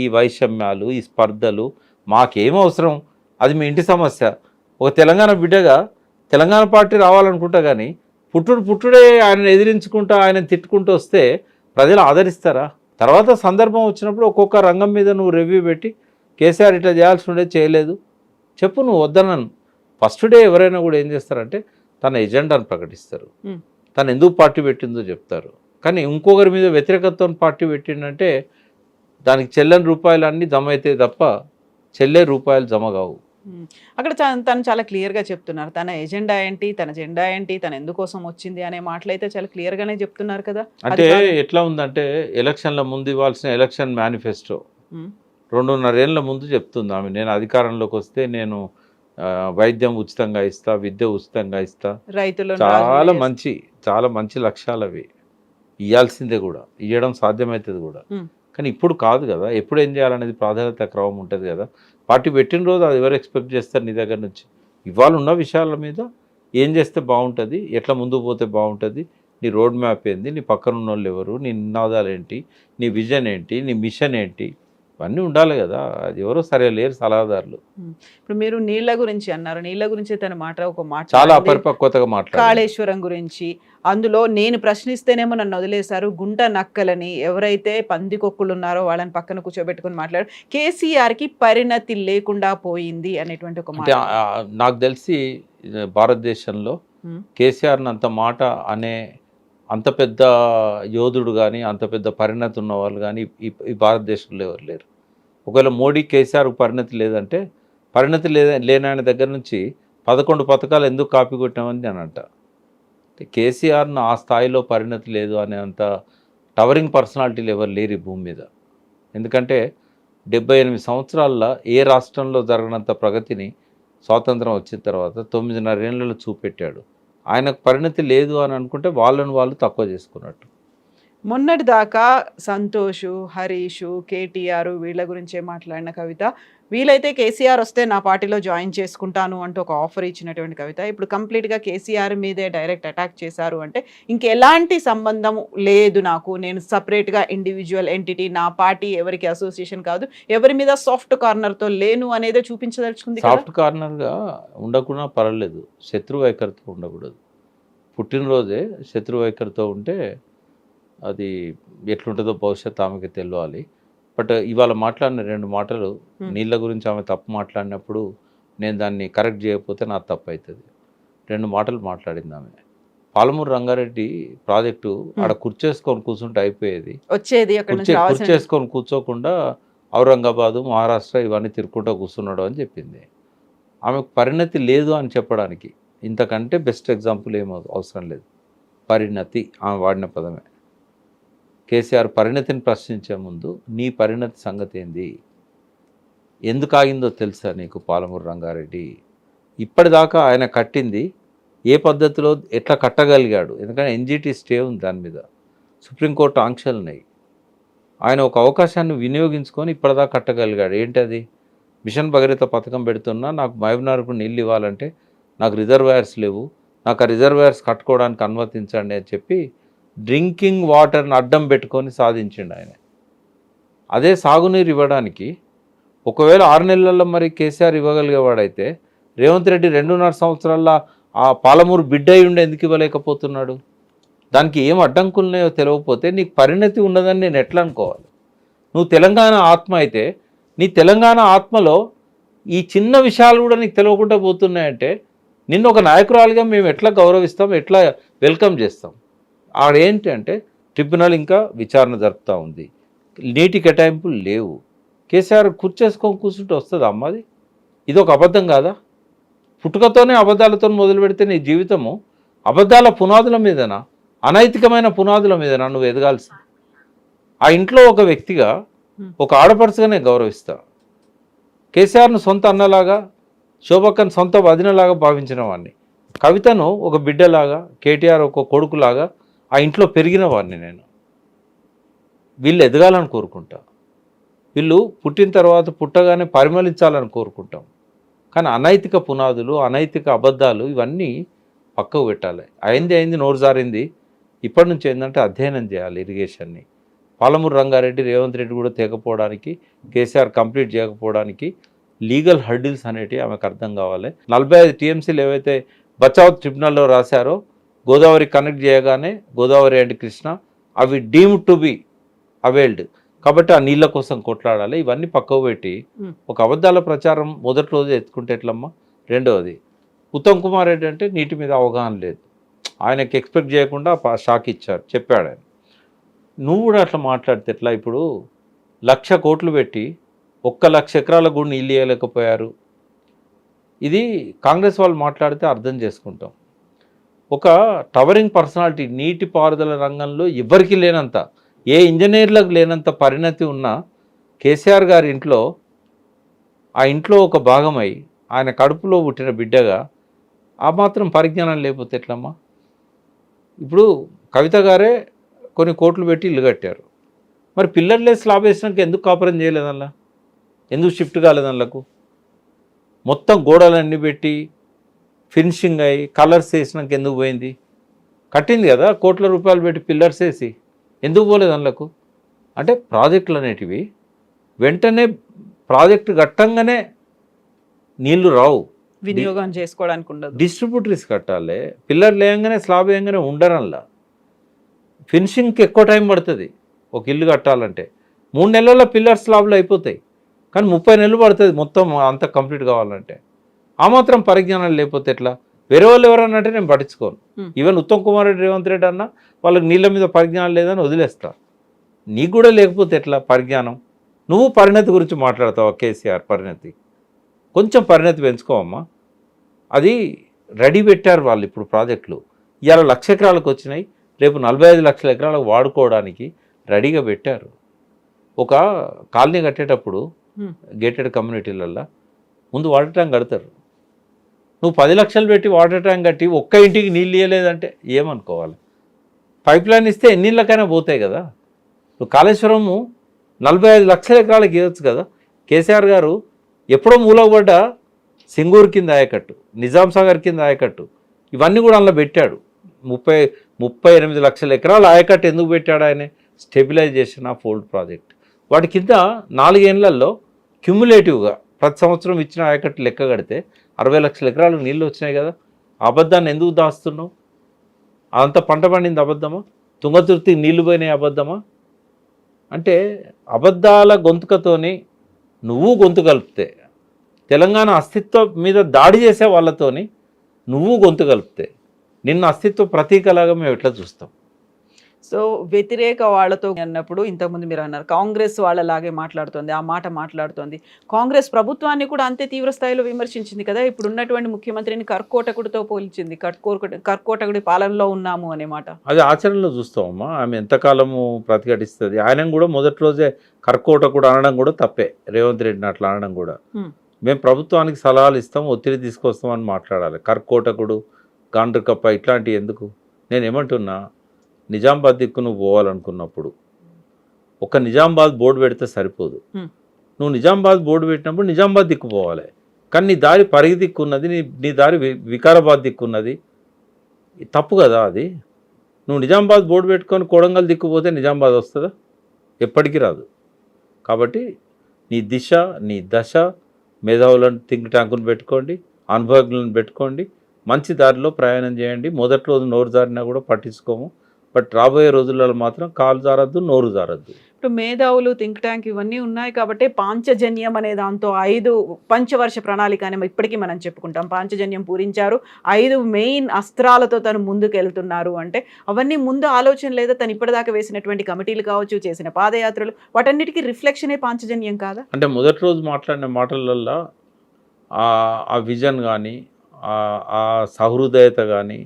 ఈ వైషమ్యాలు, ఈ స్పర్ధలు మాకేం అవసరం? అది మీ ఇంటి సమస్య. ఒక తెలంగాణ బిడ్డగా తెలంగాణ పార్టీ రావాలనుకుంటా, కానీ పుట్టుడే ఆయన ఎదిరించుకుంటా, ఆయన తిట్టుకుంటూ వస్తే ప్రజలు ఆదరిస్తారా? తర్వాత సందర్భం వచ్చినప్పుడు ఒక్కొక్క రంగం మీద నువ్వు రివ్యూ పెట్టి కేసీఆర్ ఇట్లా చేయాల్సి ఉండే చేయలేదు చెప్పు, నువ్వు వద్దనను. ఫస్ట్ డే ఎవరైనా కూడా ఏం చేస్తారంటే తన ఎజెండాను ప్రకటిస్తారు, తను ఎందుకు పార్టీ పెట్టిందో చెప్తారు. కానీ ఇంకొకరి మీద వ్యతిరేకతతో పార్టీ పెట్టిండంటే దానికి చెల్లని రూపాయలు అన్నీ జమ అవుతాయి తప్ప చెల్లే రూపాయలు జమ కావు. అక్కడ తను చాలా క్లియర్గా చెప్తున్నారు. తన ఎజెండా ఏంటి, తన జెండా ఏంటి, తను ఎందుకోసం వచ్చింది అనే మాటలైతే చాలా క్లియర్గానే చెప్తున్నారు కదా. అంటే ఎట్లా ఉందంటే ఎలక్షన్ల ముందు ఇవ్వాల్సిన ఎలక్షన్ మేనిఫెస్టో 2.5 ఏళ్ళ ముందు చెప్తుంది ఆమె. నేను అధికారంలోకి వస్తే నేను వైద్యం ఉచితంగా ఇస్తా, విద్య ఉచితంగా ఇస్తా, రైతులు చాలా మంచి లక్ష్యాలు అవి. ఇవ్వాల్సిందే కూడా, ఇవ్వడం సాధ్యమవుతుంది కూడా. కానీ ఇప్పుడు కాదు కదా. ఎప్పుడు ఏం చేయాలనేది ప్రాధాన్యత క్రమం ఉంటుంది కదా. పార్టీ పెట్టిన రోజు అది ఎవరు ఎక్స్పెక్ట్ చేస్తారు నీ దగ్గర నుంచి? ఇవాళ ఉన్న విషయాల మీద ఏం చేస్తే బాగుంటుంది, ఎట్లా ముందుకు పోతే బాగుంటుంది, నీ రోడ్ మ్యాప్ ఏంది, నీ పక్కన ఉన్న వాళ్ళు ఎవరు, నీ నినాదాలు ఏంటి, నీ విజన్ ఏంటి, నీ మిషన్ ఏంటి, ఇవన్నీ ఉండాలి కదా. అది ఎవరో సరే లేరు సలహాదారులు. ఇప్పుడు మీరు నీళ్ళ గురించి అన్నారు. నీళ్ళ గురించి తన ఒక మాట చాలా అపరిపక్వతగా మాట్లాడారు. కాళేశ్వరం గురించి అందులో నేను ప్రశ్నిస్తేనేమో నన్ను వదిలేశారు, గుంట నక్కలని ఎవరైతే పందికొక్కులు ఉన్నారో వాళ్ళని పక్కన కూర్చోబెట్టుకుని మాట్లాడారు. కేసీఆర్కి పరిణతి లేకుండా పోయింది అనేటువంటి ఒక మాట. నాకు తెలిసి భారతదేశంలో కేసీఆర్ని అంత మాట అనే అంత పెద్ద యోధుడు కానీ, అంత పెద్ద పరిణతి ఉన్న వాళ్ళు కానీ ఈ భారతదేశంలో ఎవరు లేరు. ఒకవేళ మోడీ కేసీఆర్కు పరిణతి లేదంటే పరిణతి లేని ఆయన దగ్గర నుంచి 11 పథకాలు ఎందుకు కాపీ కొట్టామని నేను అంట. కేసీఆర్ను ఆ స్థాయిలో పరిణతి లేదు అనేంత టవరింగ్ పర్సనాలిటీలు ఎవరు లేరు ఈ భూమి మీద. ఎందుకంటే 78 సంవత్సరాల్లో ఏ రాష్ట్రంలో జరగనంత ప్రగతిని స్వాతంత్రం వచ్చిన తర్వాత 9.5 ఏళ్లలో చూపెట్టాడు. ఆయనకు పరిణతి లేదు అని అనుకుంటే వాళ్ళను వాళ్ళు తక్కువ చేసుకున్నట్టు. మొన్నటి దాకా సంతోష్, హరీష్, కేటీఆర్ వీళ్ళ గురించే మాట్లాడిన కవిత, వీలైతే కేసీఆర్ వస్తే నా పార్టీలో జాయిన్ చేసుకుంటాను అంటూ ఒక ఆఫర్ ఇచ్చినటువంటి కవిత ఇప్పుడు కంప్లీట్గా కేసీఆర్ మీదే డైరెక్ట్ అటాక్ చేశారు. అంటే ఇంకెలాంటి సంబంధం లేదు నాకు, నేను సపరేట్గా ఇండివిజువల్ ఎంటిటీ, నా పార్టీ ఎవరికి అసోసియేషన్ కాదు, ఎవరి మీద సాఫ్ట్ కార్నర్తో లేను అనేదే చూపించదలుచుకుంది. సాఫ్ట్ కార్నర్గా ఉండకుండా పర్వాలేదు, శత్రు వైఖరితో ఉండకూడదు. పుట్టినరోజే శత్రు వైఖరితో ఉంటే అది ఎట్లుంటుందో భవిష్యత్తు ఆమెకి తెలియాలి. బట్ ఇవాళ మాట్లాడిన 2 మాటలు, నీళ్ళ గురించి ఆమె తప్పు మాట్లాడినప్పుడు నేను దాన్ని కరెక్ట్ చేయకపోతే నాకు తప్పు అవుతుంది. 2 మాటలు మాట్లాడింది ఆమె. పాలమూరు రంగారెడ్డి ప్రాజెక్టు ఆడ కుర్చేసుకొని కూర్చుంటే అయిపోయేది, వచ్చేది కుర్చేసుకొని కూర్చోకుండా ఔరంగాబాదు, మహారాష్ట్ర ఇవన్నీ తిరుక్కుంటూ కూర్చున్నాడు అని చెప్పింది. ఆమెకు పరిణతి లేదు అని చెప్పడానికి ఇంతకంటే బెస్ట్ ఎగ్జాంపుల్ ఏమో అవసరం లేదు. పరిణతి ఆమె వాడిన పదమే. కేసీఆర్ పరిణతిని ప్రశ్నించే ముందు నీ పరిణతి సంగతి ఏంది, ఎందుకు ఆగిందో తెలుసా నీకు పాలమూరు రంగారెడ్డి? ఇప్పటిదాకా ఆయన కట్టింది ఏ పద్ధతిలో ఎట్లా కట్టగలిగాడు? ఎందుకంటే ఎన్జిటి స్టే ఉంది దాని మీద, సుప్రీంకోర్టు ఆంక్షలు ఉన్నాయి. ఆయన ఒక అవకాశాన్ని వినియోగించుకొని ఇప్పటిదాకా కట్టగలిగాడు. ఏంటది? మిషన్ భగీరథ పథకం పెడుతున్నా, నాకు మహబూబ్నగర్కు నీళ్ళు ఇవ్వాలంటే నాకు రిజర్వాయర్స్ లేవు, నాకు ఆ రిజర్వాయర్స్ కట్టుకోవడానికి అనుమతించండి అని చెప్పి డ్రింకింగ్ వాటర్ని అడ్డం పెట్టుకొని సాధించిండు ఆయన. అదే సాగునీరు ఇవ్వడానికి ఒకవేళ 6 నెలల్లో మరి కేసీఆర్ ఇవ్వగలిగేవాడైతే రేవంత్ రెడ్డి 2.5 సంవత్సరాల్లో ఆ పాలమూరు బిడ్డ అయి ఉండి ఎందుకు ఇవ్వలేకపోతున్నాడు? దానికి ఏం అడ్డంకులున్నాయో తెలియకపోతే నీకు పరిణతి ఉన్నదని నేను ఎట్లా అనుకోవాలి? నువ్వు తెలంగాణ ఆత్మ అయితే నీ తెలంగాణ ఆత్మలో ఈ చిన్న విషయాలు కూడా నీకు తెలియకుండా పోతున్నాయంటే నిన్ను ఒక నాయకురాలుగా మేము ఎట్లా గౌరవిస్తాం, ఎట్లా వెల్కమ్ చేస్తాం? ఆడేంటి అంటే ట్రిబ్యునల్ ఇంకా విచారణ జరుపుతూ ఉంది, నీటి కేటాయింపులు లేవు. కేసీఆర్ కూర్చేసుకొని కూర్చుంటే వస్తుంది అమ్మది? ఇది ఒక అబద్ధం కాదా? పుట్టుకతోనే అబద్ధాలతో మొదలు పెడితే నీ జీవితము అబద్ధాల పునాదుల మీదనా, అనైతికమైన పునాదుల మీదనా నువ్వు ఎదగాల్సింది? ఆ ఇంట్లో ఒక వ్యక్తిగా, ఒక ఆడపడుచుగానే గౌరవిస్తా. కేసీఆర్ను సొంత అన్నలాగా, శోభక్కను సొంత వదినలాగా భావించిన వాడిని, కవితను ఒక బిడ్డలాగా, కేటీఆర్ ఒక కొడుకులాగా ఆ ఇంట్లో పెరిగిన వాడిని నేను. వీళ్ళు ఎదగాలని కోరుకుంటా, వీళ్ళు పుట్టిన తర్వాత పుట్టగానే పరిమళించాలని కోరుకుంటాం. కానీ అనైతిక పునాదులు, అనైతిక అబద్ధాలు ఇవన్నీ పక్కకు పెట్టాలి. అయింది నోరు జారింది. ఇప్పటి నుంచి ఏంటంటే అధ్యయనం చేయాలి ఇరిగేషన్ని. పాలమూరు రంగారెడ్డి, రేవంత్ రెడ్డి కూడా తేకపోవడానికి, కేసీఆర్ కంప్లీట్ చేయకపోవడానికి లీగల్ హర్డిల్స్ అనేటివి ఆమెకు అర్థం కావాలి. 45 టీఎంసీలు ఏవైతే బచావ్ ట్రిబ్యునల్లో రాశారో, గోదావరి కనెక్ట్ చేయగానే గోదావరి అండ్ కృష్ణ అవి డీమ్డ్ టు బి అవైల్డ్ కాబట్టి ఆ నీళ్ళ కోసం కొట్లాడాలి. ఇవన్నీ పక్కకు పెట్టి ఒక అబద్ధాల ప్రచారం మొదటి రోజు ఎత్తుకుంటే ఎట్లమ్మా? రెండవది, ఉత్తమ్ కుమార్ రెడ్డి అంటే నీటి మీద అవగాహన లేదు, ఆయనకి ఎక్స్పెక్ట్ చేయకుండా షాక్ ఇచ్చారు, చెప్పాడు ఆయన. నువ్వు కూడా అట్లా మాట్లాడితే ఎట్లా? ఇప్పుడు 1,00,000 కోట్లు పెట్టి 1,00,000 ఎకరాలకు కూడా నీళ్ళు ఇవ్వలేకపోయారు. ఇది కాంగ్రెస్ వాళ్ళు మాట్లాడితే అర్థం చేసుకుంటాం. ఒక టవరింగ్ పర్సనాలిటీ, నీటిపారుదల రంగంలో ఎవరికి లేనంత, ఏ ఇంజనీర్లకు లేనంత పరిణతి ఉన్న కేసీఆర్ గారి ఇంట్లో, ఆ ఇంట్లో ఒక భాగమై ఆయన కడుపులో పుట్టిన బిడ్డగా ఆ మాత్రం పరిజ్ఞానం లేకపోతే ఎట్లమ్మా? ఇప్పుడు కవిత గారే కొన్ని కోట్లు పెట్టి ఇల్లు కట్టారు, మరి పిల్లర్లే స్లాబ్ వేసినాక ఎందుకు కాపురం చేయలేదల్లా? ఎందుకు షిఫ్ట్ కాలేదల్లకు? మొత్తం గోడలన్నీ పెట్టి ఫినిషింగ్ అయ్యి కలర్స్ వేసినాక ఎందుకు పోయింది? కట్టింది కదా కోట్ల రూపాయలు పెట్టి పిల్లర్స్ వేసి, ఎందుకు పోలేదు అందులకు? అంటే ప్రాజెక్టులు అనేటివి వెంటనే ప్రాజెక్టు కట్టంగానే నీళ్లు రావు, వినియోగం చేసుకోవడానికి ఉండదు, డిస్ట్రిబ్యూటరీస్ కట్టాలి. పిల్లర్లు వేయంగానే స్లాబ్ వేయంగానే ఉండరల్లా. ఫినిషింగ్కి ఎక్కువ టైం పడుతుంది. ఒక ఇల్లు కట్టాలంటే 3 నెలల్లో పిల్లర్ స్లాబ్లు అయిపోతాయి, కానీ 30 నెలలు పడుతుంది మొత్తం అంతా కంప్లీట్ కావాలంటే. ఆ మాత్రం పరిజ్ఞానం లేకపోతే ఎట్లా? వేరే వాళ్ళు ఎవరన్నా అంటే నేను పట్టించుకోను. ఈవెన్ ఉత్తమ్ కుమార్ రెడ్డి, రేవంత్ రెడ్డి అన్న వాళ్ళకి నీళ్ళ మీద పరిజ్ఞానం లేదని వదిలేస్తా. నీకు కూడా లేకపోతే ఎట్లా పరిజ్ఞానం? నువ్వు పరిణతి గురించి మాట్లాడతావా? కేసీఆర్ పరిణతి కొంచెం పరిణతి పెంచుకోవమ్మా. అది రెడీ పెట్టారు వాళ్ళు ఇప్పుడు ప్రాజెక్టులు. ఇవాళ 1,00,000 ఎకరాలకు వచ్చినాయి, రేపు 45 లక్షల ఎకరాలకు వాడుకోవడానికి రెడీగా పెట్టారు. ఒక కాలనీ కట్టేటప్పుడు గేటెడ్ కమ్యూనిటీలల్లో ముందు వాటర్ ట్యాంక్ కడతారు. నువ్వు 10 లక్షలు పెట్టి వాటర్ ట్యాంక్ కట్టి ఒక్క ఇంటికి నీళ్ళు ఇవ్వలేదంటే ఏమనుకోవాలి? పైప్ లైన్ ఇస్తే ఎన్ని ఇళ్ళకైనా పోతాయి కదా. నువ్వు కాళేశ్వరము 45 లక్షల ఎకరాలకు ఇవ్వచ్చు కదా. కేసీఆర్ గారు ఎప్పుడో మూలపడ్డ సింగూరు కింద ఆయకట్టు, నిజాం సాగర్ కింద ఆయకట్టు, ఇవన్నీ కూడా అందులో పెట్టాడు. 38 లక్షల ఎకరాల ఆయకట్టు ఎందుకు పెట్టాడు ఆయన? Stabilization of old project. వాటి కింద 4 ఏళ్లలో క్యుములేటివ్గా ప్రతి సంవత్సరం ఇచ్చిన ఆయకట్టు లెక్క కడితే 60 లక్షల ఎకరాలకు నీళ్ళు వచ్చినాయి కదా. అబద్ధాన్ని ఎందుకు దాస్తున్నావు? అంత పంట పండింది అబద్ధమా? తుంగతుర్తికి నీళ్లు పోయినాయి అబద్ధమా? అంటే అబద్ధాల గొంతుకతోని నువ్వు గొంతు కలిపితే, తెలంగాణ అస్తిత్వం మీద దాడి చేసే వాళ్ళతోని నువ్వు గొంతు కలిపితే నిన్న అస్తిత్వ ప్రతీకలాగా మేము ఎట్లా చూస్తాం? సో వ్యతిరేక వాళ్ళతో అన్నప్పుడు ఇంతకుముందు మీరు అన్నారు కాంగ్రెస్ వాళ్ళలాగే మాట్లాడుతోంది, ఆ మాట మాట్లాడుతోంది. కాంగ్రెస్ ప్రభుత్వాన్ని కూడా అంతే తీవ్ర స్థాయిలో విమర్శించింది కదా. ఇప్పుడు ఉన్నటువంటి ముఖ్యమంత్రిని కర్కోటకుడితో పోల్చింది. కర్కోటకుడి పాలనలో ఉన్నాము అనే మాట. అది ఆచరణలో చూస్తామమ్మా. ఆమె ఎంతకాలము ప్రతిఘటిస్తుంది. ఆయన కూడా మొదటి రోజే కర్కోటకుడు అనడం కూడా తప్పే. రేవంత్ రెడ్డిని అట్లా అనడం కూడా. మేము ప్రభుత్వానికి సలహాలు ఇస్తాం, ఒత్తిడి తీసుకొస్తామని మాట్లాడాలి. కర్కోటకుడు, గాండ్రకప్ప ఇట్లాంటివి ఎందుకు? నేను ఏమంటున్నా, నిజామాబాద్ దిక్కు నువ్వు పోవాలనుకున్నప్పుడు ఒక నిజామాబాద్ బోర్డు పెడితే సరిపోదు. నువ్వు నిజామాబాద్ బోర్డు పెట్టినప్పుడు నిజామాబాద్ దిక్కు పోవాలి. కానీ నీ దారి పరిగి దిక్కున్నది, నీ దారి వికారాబాద్ దిక్కున్నది. తప్పు కదా అది. నువ్వు నిజామాబాద్ బోర్డు పెట్టుకొని కొడంగల్ దిక్కుపోతే నిజామాబాద్ వస్తుందా? ఎప్పటికీ రాదు. కాబట్టి నీ దిశ, నీ దశ, మేధావులను థింక్ ట్యాంకును పెట్టుకోండి, అనుభవజ్ఞులను పెట్టుకోండి, మంచి దారిలో ప్రయాణం చేయండి. మొదటి రోజు నోరు జారినా కూడా పట్టించుకోము. బట్ రాబోయే రోజులలో మాత్రం కాలు జారద్దు, నోరు జారద్దు. ఇప్పుడు మేధావులు, థింక్ ట్యాంక్ ఇవన్నీ ఉన్నాయి కాబట్టి పాంచజన్యం అనే దాంతో 5 పంచవర్ష ప్రణాళిక అని ఇప్పటికీ మనం చెప్పుకుంటాం. పాంచజన్యం పూరించారు, 5 మెయిన్ అస్త్రాలతో తను ముందుకు వెళ్తున్నారు అంటే అవన్నీ ముందు ఆలోచన లేదా? తను ఇప్పటిదాకా వేసినటువంటి కమిటీలు కావచ్చు, చేసిన పాదయాత్రలు, వాటన్నిటికీ రిఫ్లెక్షనే పాంచజన్యం కాదా? అంటే మొదటి రోజు మాట్లాడిన మాటలల్లో ఆ విజన్ కానీ, ఆ సహృదయత కానీ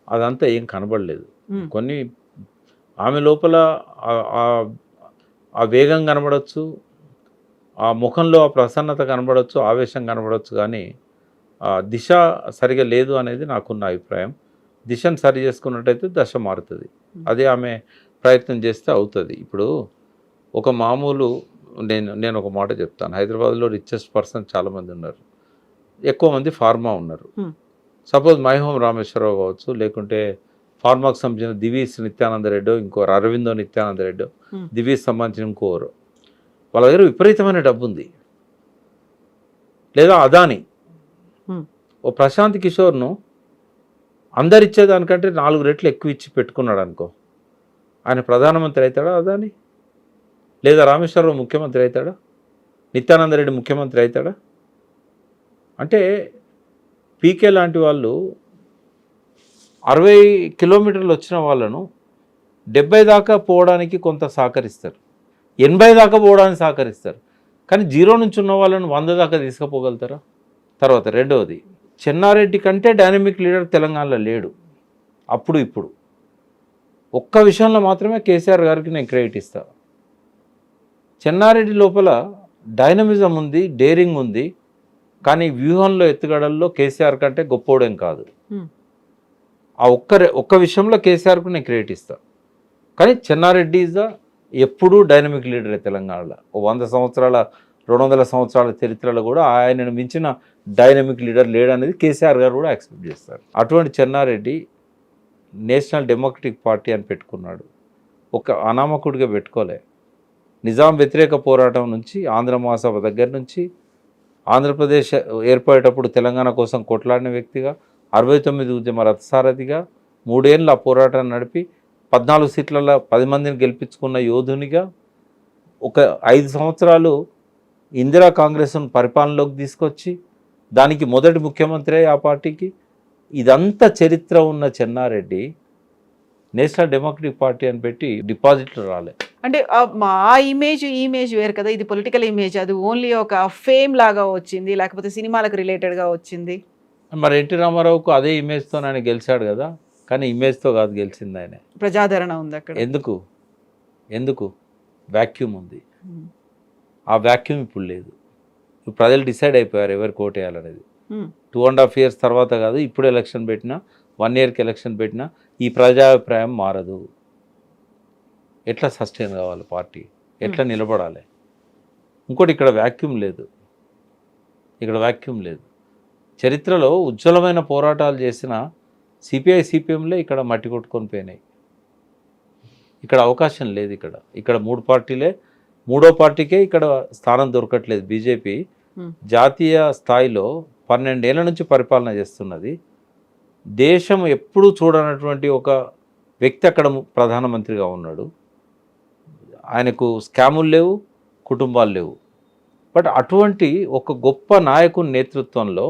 అదంతా ఏం కనబడలేదు. కొన్ని ఆమె లోపల ఆ వేగం కనబడవచ్చు, ఆ ముఖంలో ఆ ప్రసన్నత కనబడవచ్చు, ఆవేశం కనబడవచ్చు, కానీ దిశ సరిగా లేదు అనేది నాకున్న అభిప్రాయం. దిశను సరి చేసుకున్నట్టయితే దశ మారుతుంది. అదే ఆమె ప్రయత్నం చేస్తే అవుతుంది. ఇప్పుడు ఒక మామూలు నేను ఒక మాట చెప్తాను. హైదరాబాద్లో రిచెస్ట్ పర్సన్ చాలామంది ఉన్నారు, ఎక్కువ మంది ఫార్మా ఉన్నారు. సపోజ్ మైహోం రామేశ్వరరావు కావచ్చు, లేకుంటే ఫార్మాకు సంబంధించిన దివీస్ నిత్యానంద రెడ్డో, ఇంకోరు అరవిందో నిత్యానంద రెడ్డో, దివీస్ సంబంధించిన ఇంకోరు, వాళ్ళ దగ్గర విపరీతమైన డబ్బు ఉంది. లేదా అదాని, ఓ ప్రశాంత్ కిషోర్ను అందరిచ్చేదానికంటే 4 రెట్లు ఎక్కువ ఇచ్చి పెట్టుకున్నాడు అనుకో, ఆయన ప్రధానమంత్రి అవుతాడా అదాని? లేదా రామేశ్వరరావు ముఖ్యమంత్రి అవుతాడా? నిత్యానంద రెడ్డి ముఖ్యమంత్రి అవుతాడా? అంటే పీకే లాంటి వాళ్ళు 60 కిలోమీటర్లు వచ్చిన వాళ్ళను 70 దాకా పోవడానికి కొంత సహకరిస్తారు, 80 దాకా పోవడానికి సహకరిస్తారు. కానీ 0 నుంచి ఉన్న వాళ్ళను 100 దాకా తీసుకుపోగలుగుతారా? తర్వాత రెండవది, చెన్నారెడ్డి కంటే డైనమిక్ లీడర్ తెలంగాణలో లేడు. అప్పుడు ఇప్పుడు ఒక్క విషయంలో మాత్రమే కేసీఆర్ గారికి నేను క్రెడిట్ ఇస్తాను. చెన్నారెడ్డి లోపల డైనమిజం ఉంది, డేరింగ్ ఉంది, కానీ వ్యూహంలో ఎత్తుగడల్లో కేసీఆర్ కంటే గొప్పోడేం కాదు. ఆ ఒక్క విషయంలో కేసీఆర్కు నేను క్రెడిట్ ఇస్తాను. కానీ చెన్నారెడ్డి ఈజ్ ఎప్పుడూ డైనమిక్ లీడరే తెలంగాణలో. 100 సంవత్సరాల 200 సంవత్సరాల చరిత్రలో కూడా ఆయనను మించిన డైనమిక్ లీడర్ లేడనేది కేసీఆర్ గారు కూడా యాక్సెప్ట్ చేస్తారు. అటువంటి చెన్నారెడ్డి నేషనల్ డెమోక్రటిక్ పార్టీ అని పెట్టుకున్నాడు, ఒక అనామకుడిగా పెట్టుకోలే. నిజాం వ్యతిరేక పోరాటం నుంచి, ఆంధ్ర మహాసభ దగ్గర నుంచి, ఆంధ్రప్రదేశ్ ఏర్పడేటప్పుడు తెలంగాణ కోసం కొట్లాడిన వ్యక్తిగా, 69 ఉద్యమ రథసారథిగా, 3 ఏళ్ళు ఆ పోరాటాన్ని నడిపి 14 సీట్లలో 10 మందిని గెలిపించుకున్న యోధునిగా, ఒక 5 సంవత్సరాలు ఇందిరా కాంగ్రెస్ను పరిపాలనలోకి తీసుకొచ్చి దానికి మొదటి ముఖ్యమంత్రి ఆ పార్టీకి. ఇదంతా చరిత్ర ఉన్న చెన్నారెడ్డి నేషనల్ డెమోక్రటిక్ పార్టీ అని పెట్టి డిపాజిట్లు రాలే. అంటే మా ఇమేజ్ వేరు కదా, ఇది పొలిటికల్ ఇమేజ్, అది ఓన్లీ ఒక ఫేమ్ లాగా వచ్చింది, లేకపోతే సినిమాలకు రిలేటెడ్గా వచ్చింది. మరి ఎన్టీ రామారావుకు అదే ఇమేజ్తో ఆయన గెలిచాడు కదా, కానీ ఇమేజ్తో కాదు గెలిచింది ఆయన. ప్రజాదరణ ఉంది అక్కడ. ఎందుకు వాక్యూమ్ ఉంది. ఆ వాక్యూమ్ ఇప్పుడు లేదు. ఇప్పుడు ప్రజలు డిసైడ్ అయిపోయారు ఎవరికి ఓటు వేయాలనేది. 2.5 years తర్వాత కాదు, ఇప్పుడు ఎలక్షన్ పెట్టినా 1 yearకి ఎలక్షన్ పెట్టినా ఈ ప్రజాభిప్రాయం మారదు. ఎట్లా సస్టైన్ కావాలి పార్టీ, ఎట్లా నిలబడాలి. ఇంకోటి ఇక్కడ వాక్యూమ్ లేదు. చరిత్రలో ఉజ్వలమైన పోరాటాలు చేసిన సిపిఐ సిపిఎంలే ఇక్కడ మట్టి కొట్టుకొని పోయినాయి. ఇక్కడ అవకాశం లేదు. ఇక్కడ 3 పార్టీలే, 3వ పార్టీకే ఇక్కడ స్థానం దొరకట్లేదు. బీజేపీ జాతీయ స్థాయిలో 12 ఏళ్ల నుంచి పరిపాలన చేస్తున్నది. దేశం ఎప్పుడూ చూడనటువంటి ఒక వ్యక్తి అక్కడ ప్రధానమంత్రిగా ఉన్నాడు. ఆయనకు స్కాములు లేవు, కుటుంబాలు లేవు. బట్ అటువంటి ఒక గొప్ప నాయకుని నేతృత్వంలో,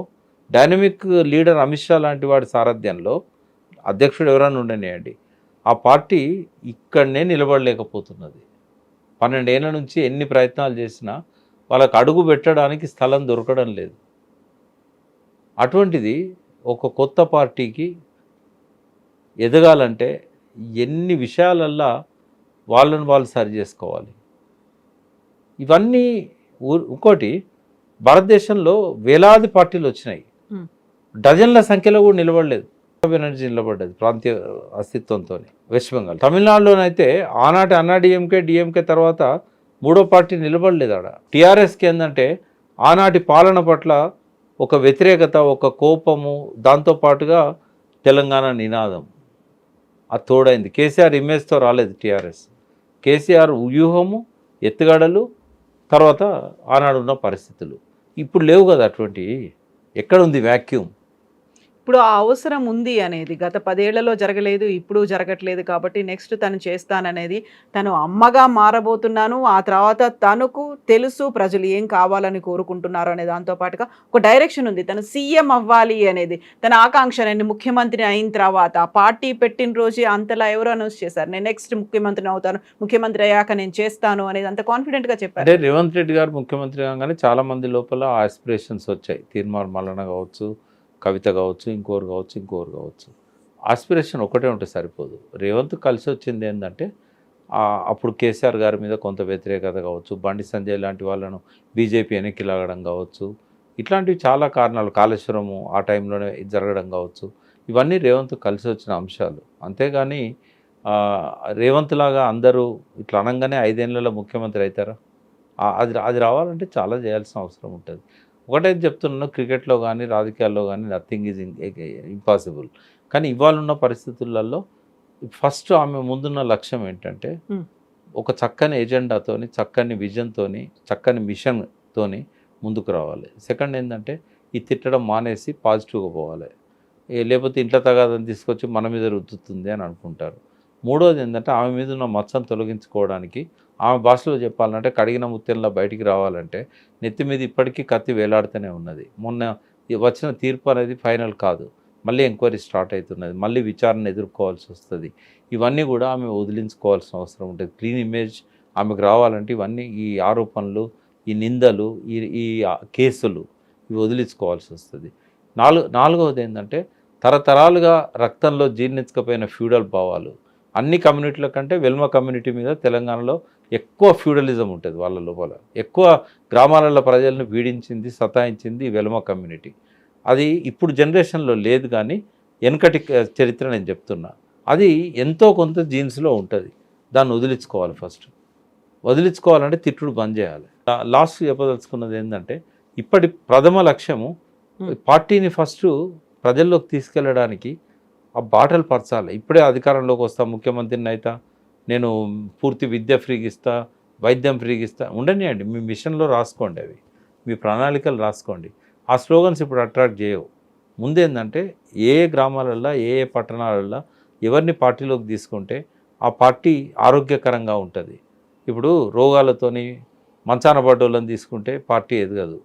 డైనమిక్ లీడర్ అమిత్ షా లాంటి వాడి సారథ్యంలో, అధ్యక్షుడు ఎవరైనా ఉండనియండి, ఆ పార్టీ ఇక్కడనే నిలబడలేకపోతున్నది. 12 ఏళ్ల నుంచి ఎన్ని ప్రయత్నాలు చేసినా వాళ్ళకు అడుగు పెట్టడానికి స్థలం దొరకడం లేదు. అటువంటిది ఒక కొత్త పార్టీకి ఎదగాలంటే ఎన్ని విషయాలల్లా వాళ్ళని వాళ్ళు సరి చేసుకోవాలి. ఇవన్నీ ఇంకోటి, భారతదేశంలో వేలాది పార్టీలు వచ్చినాయి, డజన్ల సంఖ్యలో కూడా నిలబడలేదు. ఎనర్జీ నిలబడ్డది ప్రాంతీయ అస్తిత్వంతో. వెస్ట్ బెంగాల్, తమిళనాడులోనైతే ఆనాటి డిఎంకే తర్వాత 3వ పార్టీ నిలబడలేదు. ఆడ టీఆర్ఎస్కి ఏంటంటే ఆనాటి పాలన పట్ల ఒక వ్యతిరేకత, ఒక కోపము, దాంతోపాటుగా తెలంగాణ నినాదం అది తోడైంది. కేసీఆర్ ఇమేజ్తో రాలేదు టీఆర్ఎస్. కేసీఆర్ వ్యూహము, ఎత్తుగడలు, తర్వాత ఆనాడు ఉన్న పరిస్థితులు ఇప్పుడు లేవు కదా. అటువంటి ఎక్కడుంది వాక్యూమ్? ఇప్పుడు ఆ అవసరం ఉంది అనేది గత 10 ఏళ్లలో జరగలేదు, ఇప్పుడు జరగట్లేదు. కాబట్టి నెక్స్ట్ తను చేస్తాననేది, తను అమ్మగా మారబోతున్నాను, ఆ తర్వాత తనకు తెలుసు ప్రజలు ఏం కావాలని కోరుకుంటున్నారు అనే దాంతోపాటుగా ఒక డైరెక్షన్ ఉంది. తను సీఎం అవ్వాలి అనేది తన ఆకాంక్ష. నేను ముఖ్యమంత్రి అయిన తర్వాత, పార్టీ పెట్టిన రోజే అంతలా ఎవరు అనౌన్స్ చేశారు, నేను నెక్స్ట్ ముఖ్యమంత్రిని అవుతాను, ముఖ్యమంత్రి అయ్యాక నేను చేస్తాను అనేది అంత కాన్ఫిడెంట్గా చెప్పారు. అంటే రేవంత్ రెడ్డి గారు ముఖ్యమంత్రి కాగానే చాలా మంది లోపల ఆస్పిరేషన్స్ వచ్చాయి. తీర్మార్ మల్లన్న కావచ్చు, కవిత కావచ్చు, ఇంకోరు కావచ్చు. ఆస్పిరేషన్ ఒకటే ఉంటే సరిపోదు. రేవంత్ కలిసి వచ్చింది ఏంటంటే, అప్పుడు కేసీఆర్ గారి మీద కొంత వ్యతిరేకత కావచ్చు, బండి సంజయ్ లాంటి వాళ్ళను బీజేపీ వెనక్కి లాగడం కావచ్చు, ఇట్లాంటివి చాలా కారణాలు, కాళేశ్వరము ఆ టైంలోనే జరగడం కావచ్చు, ఇవన్నీ రేవంత్ కలిసి వచ్చిన అంశాలు. అంతేగాని రేవంత్ లాగా అందరూ ఇట్లా అనగానే 5 ఏళ్లలో ముఖ్యమంత్రి అవుతారా? అది రావాలంటే చాలా చేయాల్సిన అవసరం ఉంటుంది. ఒకటైతే చెప్తున్నాను, క్రికెట్లో కానీ రాజకీయాల్లో కానీ నథింగ్ ఈజ్ ఇంపాసిబుల్. కానీ ఇవాళ ఉన్న పరిస్థితులలో ఫస్ట్ ఆమె ముందున్న లక్ష్యం ఏంటంటే, ఒక చక్కని ఎజెండాతోని, చక్కని విజన్తోని, చక్కని మిషన్తోని ముందుకు రావాలి. సెకండ్ ఏంటంటే, ఈ తిట్టడం మానేసి పాజిటివ్గా పోవాలి. లేకపోతే ఇంట్లో తగాదని తీసుకొచ్చి మన మీద రుద్దుతుంది అని అనుకుంటారు. మూడోది ఏంటంటే, ఆమె మీద ఉన్న మచ్చను తొలగించుకోవడానికి, ఆమె భాషలో చెప్పాలంటే కడిగిన ముత్యంలా బయటికి రావాలంటే నెత్తి మీద ఇప్పటికీ కత్తి వేలాడుతూనే ఉన్నది. మొన్న వచ్చిన తీర్పు అనేది ఫైనల్ కాదు, మళ్ళీ ఎంక్వైరీ స్టార్ట్ అవుతున్నది, మళ్ళీ విచారణ ఎదుర్కోవాల్సి వస్తుంది. ఇవన్నీ కూడా ఆమె వదిలించుకోవాల్సిన అవసరం ఉంటుంది. క్లీన్ ఇమేజ్ ఆమెకు రావాలంటే ఇవన్నీ, ఈ ఆరోపణలు, ఈ నిందలు, ఈ కేసులు, ఇవి వదిలించుకోవాల్సి వస్తుంది. నాలుగవది ఏంటంటే, తరతరాలుగా రక్తంలో జీర్ణించకపోయిన ఫ్యూడల్ భావాలు, అన్ని కమ్యూనిటీల కంటే వెల్మ కమ్యూనిటీ మీద తెలంగాణలో ఎక్కువ ఫ్యూడలిజం ఉంటుంది. వాళ్ళ లోపల ఎక్కువ గ్రామాలలో ప్రజలను పీడించింది, సతాయించింది వెల్మ కమ్యూనిటీ. అది ఇప్పుడు జనరేషన్లో లేదు, కానీ వెనకటి చరిత్ర నేను చెప్తున్నా. అది ఎంతో కొంత జీన్స్లో ఉంటుంది. దాన్ని వదిలించుకోవాలి. ఫస్ట్ వదిలించుకోవాలంటే తిట్టుడు బంద్ చేయాలి. లాస్ట్ చెప్పదలుచుకున్నది ఏంటంటే, ఇప్పటి ప్రథమ లక్ష్యము పార్టీని ఫస్ట్ ప్రజల్లోకి తీసుకెళ్ళడానికి ఆ బాటలు పరచాలి. ఇప్పుడే అధికారంలోకి వస్తా, ముఖ్యమంత్రిని అయితే నేను పూర్తి విద్య ఫ్రీగా ఇస్తా, వైద్యం ఫ్రీగా ఇస్తా, ఉండనియండి. మీ మిషన్లో రాసుకోండి, అవి మీ ప్రణాళికలు రాసుకోండి. ఆ స్లోగన్స్ ఇప్పుడు అట్రాక్ట్ చేయవు. ముందేంటంటే, ఏ గ్రామాలల్లో, ఏ పట్టణాలల్లో ఎవరిని పార్టీలోకి తీసుకుంటే ఆ పార్టీ ఆరోగ్యకరంగా ఉంటుంది. ఇప్పుడు రోగాలతోని మంచాన పడ్డోళ్ళని తీసుకుంటే పార్టీ ఎదగదు.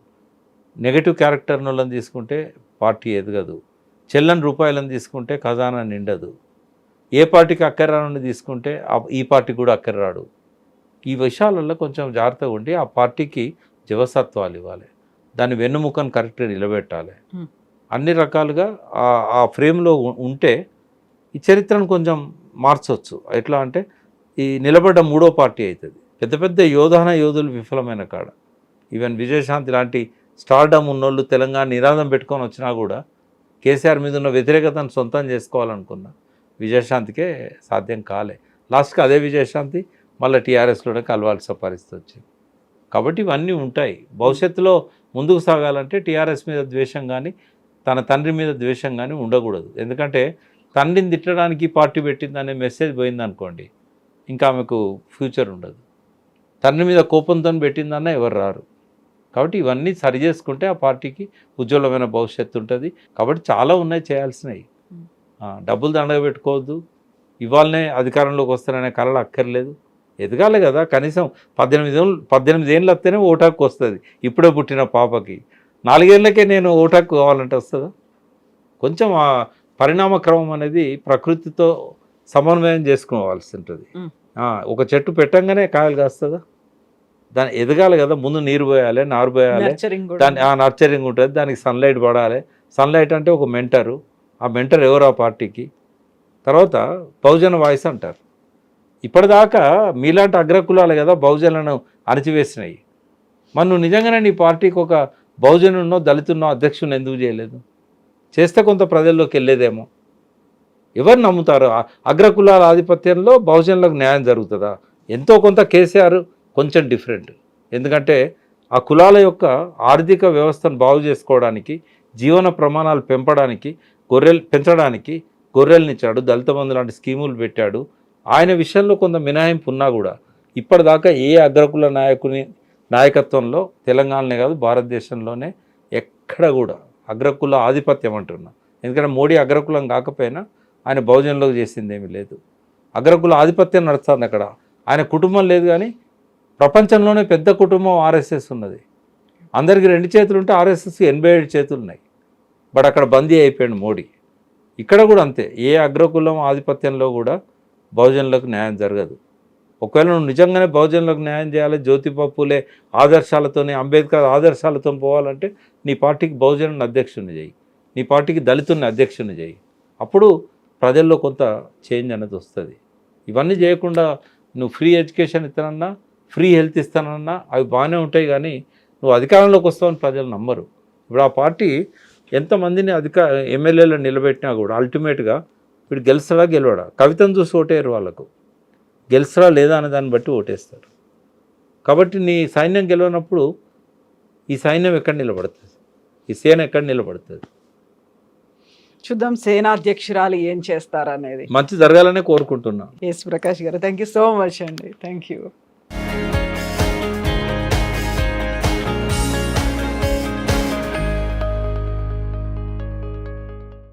నెగటివ్ క్యారెక్టర్ని వాళ్ళని తీసుకుంటే పార్టీ ఎదగదు. చెల్లని రూపాయలను తీసుకుంటే ఖజానా నిండదు. ఏ పార్టీకి అక్కర్రాను తీసుకుంటే ఈ పార్టీకి కూడా అక్కర్రాడు. ఈ విషయాలలో కొంచెం జాగ్రత్తగా ఉండి ఆ పార్టీకి జవసత్వాలు ఇవ్వాలి, దాని వెన్నుముకను కరెక్ట్గా నిలబెట్టాలి. అన్ని రకాలుగా ఆ ఫ్రేమ్లో ఉంటే ఈ చరిత్రను కొంచెం మార్చవచ్చు. ఎట్లా అంటే ఈ నిలబడ్డ మూడో పార్టీ అవుతుంది. పెద్ద పెద్ద యోధులు విఫలమైన కాడ, ఈవెన్ విజయశాంతి లాంటి స్టార్డమ్ ఉన్నోళ్ళు తెలంగాణ నినాదం పెట్టుకొని వచ్చినా కూడా కేసీఆర్ మీద ఉన్న వ్యతిరేకతను సొంతం చేసుకోవాలనుకున్నా విజయశాంతికే సాధ్యం కాలే. లాస్ట్కి అదే విజయశాంతి మళ్ళీ టీఆర్ఎస్లోనే కలవాల్సిన పరిస్థితి వచ్చింది. కాబట్టి ఇవన్నీ ఉంటాయి. భవిష్యత్తులో ముందుకు సాగాలంటే టీఆర్ఎస్ మీద ద్వేషం కానీ తన తండ్రి మీద ద్వేషం కానీ ఉండకూడదు. ఎందుకంటే తండ్రిని తిట్టడానికి పార్టీ పెట్టిందనే మెసేజ్ పోయిందనుకోండి, ఇంకా ఆమెకు ఫ్యూచర్ ఉండదు. తండ్రి మీద కోపంతో పెట్టిందన్న ఎవరు రారు. కాబట్టి ఇవన్నీ సరి చేసుకుంటే ఆ పార్టీకి ఉజ్వలమైన భవిష్యత్తు ఉంటుంది. కాబట్టి చాలా ఉన్నాయి చేయాల్సినవి. డబ్బులు దండగ పెట్టుకోవద్దు, ఇవాళనే అధికారంలోకి వస్తారనే కళలు అక్కర్లేదు. ఎదగాలి కదా, కనీసం 18 ఏళ్ళు వస్తేనే ఓటు హక్కు వస్తుంది. ఇప్పుడే పుట్టిన పాపకి 4 ఏళ్ళకే నేను ఓటు హక్కు కావాలంటే వస్తుందా? కొంచెం ఆ పరిణామ క్రమం అనేది ప్రకృతితో సమన్వయం చేసుకోవాల్సి ఉంటుంది. ఒక చెట్టు పెట్టంగానే కాయలు కాస్తుందా? దాన్ని ఎదగాలి కదా, ముందు నీరు పోయాలి, నారు పోయాలి, దాని నర్చరింగ్ ఉంటుంది, దానికి సన్లైట్ పడాలి. సన్లైట్ అంటే ఒక మెంటరు, ఆ మెంటర్ ఎవరు ఆ పార్టీకి. తర్వాత బహుజన వాయిస్ అంటారు. ఇప్పటిదాకా మీలాంటి అగ్రకులాలు కదా బహుజనులను అణచివేసినాయి. మరి నువ్వు నిజంగానే నీ పార్టీకి ఒక బహుజనున్నో దళితున్నో అధ్యక్షుని ఎందుకు చేయలేదు? చేస్తే కొంత ప్రజల్లోకి వెళ్ళేదేమో. ఎవరు నమ్ముతారు? అగ్రకులాల ఆధిపత్యంలో బహుజనులకు న్యాయం జరుగుతుందా? ఎంతో కొంత కేసీఆర్ కొంచెం డిఫరెంట్. ఎందుకంటే ఆ కులాల యొక్క ఆర్థిక వ్యవస్థను బాగు చేసుకోవడానికి, జీవన ప్రమాణాలు పెంచడానికి గొర్రెలనిచ్చాడు, దళిత బంధు లాంటి స్కీములు పెట్టాడు. ఆయన విషయంలో కొంత మినహాయింపు ఉన్నా కూడా ఇప్పటిదాకా ఏ అగ్రకుల నాయకత్వంలో తెలంగాణనే కాదు భారతదేశంలోనే ఎక్కడ కూడా అగ్రకుల ఆధిపత్యం అంటున్నా. ఎందుకంటే మోడీ అగ్రకులం కాకపోయినా ఆయన బహుజనులకు చేసింది ఏమీ లేదు. అగ్రకుల ఆధిపత్యం నడుస్తుంది అక్కడ. ఆయన కుటుంబం లేదు, కానీ ప్రపంచంలోనే పెద్ద కుటుంబం ఆర్ఎస్ఎస్ ఉన్నది. అందరికీ 2 చేతులు ఉంటే ఆర్ఎస్ఎస్ 87 చేతులు ఉన్నాయి. బట్ అక్కడ బందీ అయిపోయాడు మోడీ. ఇక్కడ కూడా అంతే, ఏ అగ్రకులం ఆధిపత్యంలో కూడా బహుజనులకు న్యాయం జరగదు. ఒకవేళ నువ్వు నిజంగానే బహుజనులకు న్యాయం చేయాలి, జ్యోతిబా పూలే ఆదర్శాలతోని, అంబేద్కర్ ఆదర్శాలతో పోవాలంటే నీ పార్టీకి బహుజనుని అధ్యక్షుని చేయి, నీ పార్టీకి దళితుని అధ్యక్షుని చేయి. అప్పుడు ప్రజల్లో కొంత చేంజ్ అనేది వస్తుంది. ఇవన్నీ చేయకుండా నువ్వు ఫ్రీ ఎడ్యుకేషన్ ఇస్తానన్నా, ఫ్రీ హెల్త్ ఇస్తానన్నా అవి బాగానే ఉంటాయి, కానీ నువ్వు అధికారంలోకి వస్తావని ప్రజలు నమ్మరు. ఇప్పుడు ఆ పార్టీ ఎంతమందిని ఎమ్మెల్యేలను నిలబెట్టినా కూడా అల్టిమేట్గా వీడు గెలుస్తాడా గెలవడా, కవితను చూసి ఓటేయరు. వాళ్ళకు గెలుస్తాడా లేదా అనే దాన్ని బట్టి ఓటేస్తారు. కాబట్టి నీ సైన్యం గెలవనప్పుడు ఈ సైన్యం ఎక్కడ నిలబడుతుంది, ఈ సేన ఎక్కడ నిలబడుతుంది? చూద్దాం సేనాధ్యక్షురాలు ఏం చేస్తారనేది. మంచి జరగాలనే కోరుకుంటున్నాను. ఎస్ ప్రకాష్ గారు, థ్యాంక్ యూ సో మచ్ అండి. Thank you.